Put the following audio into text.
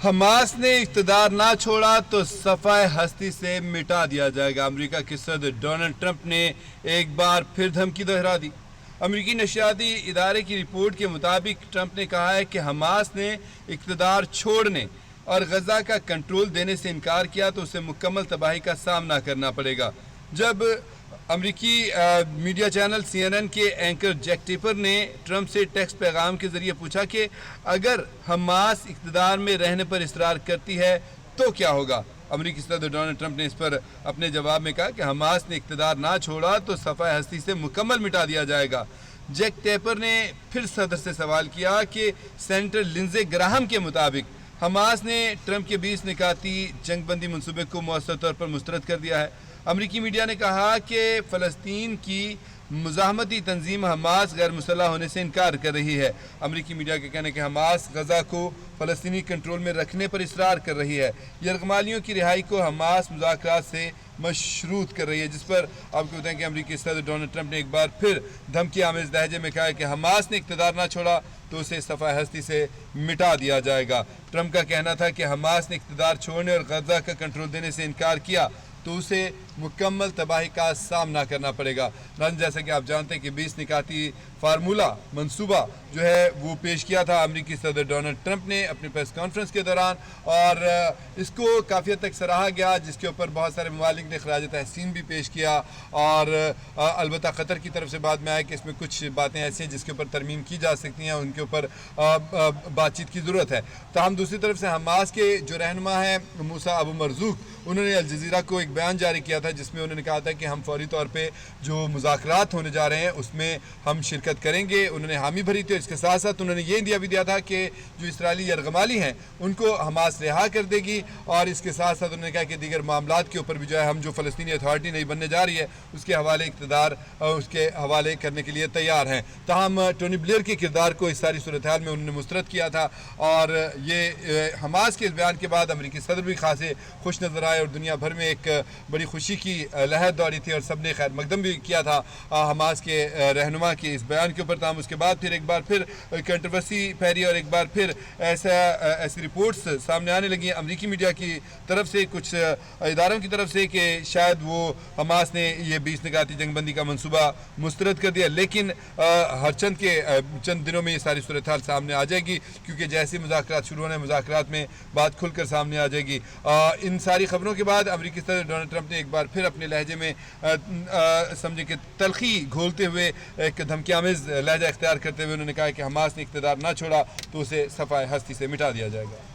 Hamas نے اقتدار نہ چھوڑا تو صفحہ ہستی سے مٹا دیا جائے گا۔ امریکہ کے صدر ڈونلڈ ٹرمپ نے ایک بار پھر دھمکی دہرا دی۔ امریکی نشریاتی ادارے کی رپورٹ کے مطابق ٹرمپ نے کہا ہے کہ حماس نے اقتدار چھوڑنے اور غزہ کا کنٹرول دینے سے انکار کیا تو اسے مکمل تباہی کا سامنا کرنا پڑے گا۔ جب امریکی میڈیا چینل CNN کے اینکر جیک ٹیپر نے ٹرمپ سے ٹیکسٹ پیغام کے ذریعے پوچھا کہ اگر حماس اقتدار میں رہنے پر اصرار کرتی ہے تو کیا ہوگا، امریکی صدر ڈونلڈ ٹرمپ نے اس پر اپنے جواب میں کہا کہ حماس نے اقتدار نہ چھوڑا تو صفحہ ہستی سے مکمل مٹا دیا جائے گا۔ جیک ٹیپر نے پھر صدر سے سوال کیا کہ سینیٹر لنزے گراہم کے مطابق حماس نے ٹرمپ کے 20 نکاتی جنگ بندی منصوبے کو مؤثر طور پر مسترد کر دیا ہے۔ امریکی میڈیا نے کہا کہ فلسطین کی مزاحمتی تنظیم حماس غیر مسلح ہونے سے انکار کر رہی ہے۔ امریکی میڈیا کے کہنے کہ حماس غزہ کو فلسطینی کنٹرول میں رکھنے پر اصرار کر رہی ہے۔ یرغمالیوں کی رہائی کو حماس مذاکرات سے مشروط کر رہی ہے، جس پر آپ کو بتائیں کہ امریکی صدر ڈونلڈ ٹرمپ نے ایک بار پھر دھمکی آمیز لہجے میں کہا کہ حماس نے اقتدار نہ چھوڑا تو اسے صفحہ ہستی سے مٹا دیا جائے گا۔ ٹرمپ کا کہنا تھا کہ حماس نے اقتدار چھوڑنے اور غزہ کا کنٹرول دینے سے انکار کیا تو اسے مکمل تباہی کا سامنا کرنا پڑے گا۔ جیسا کہ آپ جانتے ہیں کہ 20 نکاتی فارمولہ منصوبہ جو ہے وہ پیش کیا تھا امریکی صدر ڈونلڈ ٹرمپ نے اپنی پریس کانفرنس کے دوران، اور اس کو کافی حد تک سراہا گیا، جس کے اوپر بہت سارے ممالک نے خراج تحسین بھی پیش کیا، اور البتہ قطر کی طرف سے بعد میں آیا کہ اس میں کچھ باتیں ایسی ہیں جس کے اوپر ترمیم کی جا سکتی ہیں، ان کے اوپر بات چیت کی ضرورت ہے۔ تاہم دوسری طرف سے حماس کے جو رہنما ہیں موسیٰ ابو مرزوق، انہوں نے الجزیرہ کو ایک بیان جاری کیا تھا جس میں انہوں نے کہا تھا کہ ہم فوری طور پہ جو مذاکرات ہونے جا رہے ہیں اس میں ہم شرکت کریں گے۔ انہوں نے حامی بھری تھی، اور اس کے ساتھ ساتھ انہوں نے یہ اندیا بھی دیا تھا کہ جو اسرائیلی یرغمالی ہیں ان کو حماس رہا کر دے گی، اور اس کے ساتھ ساتھ انہوں نے کہا کہ دیگر معاملات کے اوپر بھی جو ہے ہم جو فلسطینی اتھارٹی نہیں بننے جا رہی ہے اس کے حوالے اقتدار اس کے حوالے کرنے کے لیے تیار ہیں۔ تاہم ٹونی بلیئر کے کردار کو اس ساری صورتحال میں انہوں نے مسترد کیا تھا، اور یہ حماس کے اس بیان کے بعد امریکی صدر بھی خاصے خوش نظر آئے، اور دنیا بھر میں ایک بڑی خوشی کی لہر دوڑی تھی، اور سب نے خیر مقدم بھی کیا تھا حماس کے رہنما کے اس بیان کے اوپر۔ تاہم اس کے بعد پھر ایک بار پھر کنٹروورسی پھیلی، اور ایک بار پھر ایسی رپورٹس سامنے آنے لگی ہیں امریکی میڈیا کی طرف سے، کچھ اداروں کی طرف سے، کہ شاید وہ حماس نے یہ 20 نکاتی جنگ بندی کا منصوبہ مسترد کر دیا، لیکن ہر چند دنوں میں یہ ساری صورتحال سامنے آ جائے گی، کیونکہ جیسے مذاکرات شروع ہونے مذاکرات میں بات کھل کر سامنے آ جائے گی۔ ان ساری خبروں کے بعد امریکی صدر ڈونلڈ ٹرمپ نے ایک بار پھر اپنے لہجے میں سمجھے کہ تلخی گھولتے ہوئے ایک دھمکی آمیز لہجہ اختیار کرتے ہوئے انہوں نے کہا کہ حماس نے اقتدار نہ چھوڑا تو اسے صفحہ ہستی سے مٹا دیا جائے گا۔